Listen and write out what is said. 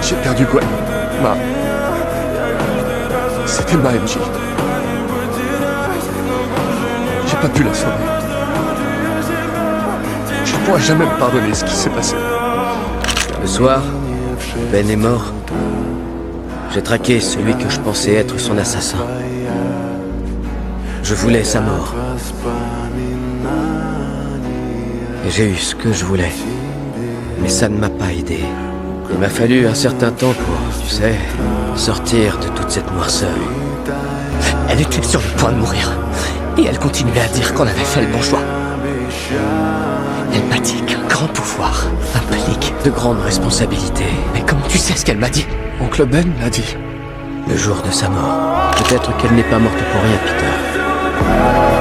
J'ai perdu Gwen. C'était ma MJ. J'ai pas pu la sauver. Je ne pourrai jamais me pardonner ce qui s'est passé. Le soir, Ben est mort. J'ai traqué celui que je pensais être son assassin. Je voulais sa mort. Et j'ai eu ce que je voulais. Mais ça ne m'a pas aidé. Il m'a fallu un certain temps pour, tu sais, sortir de toute cette noirceur. Elle était sur le point de mourir. Et elle continuait à dire qu'on avait fait le bon choix. Elle m'a dit qu'un grand pouvoir implique De grandes responsabilités. Mais comment tu sais ce qu'elle m'a dit? Oncle Ben l'a dit. Le jour de sa mort. Peut-être qu'elle n'est pas morte pour rien, Peter.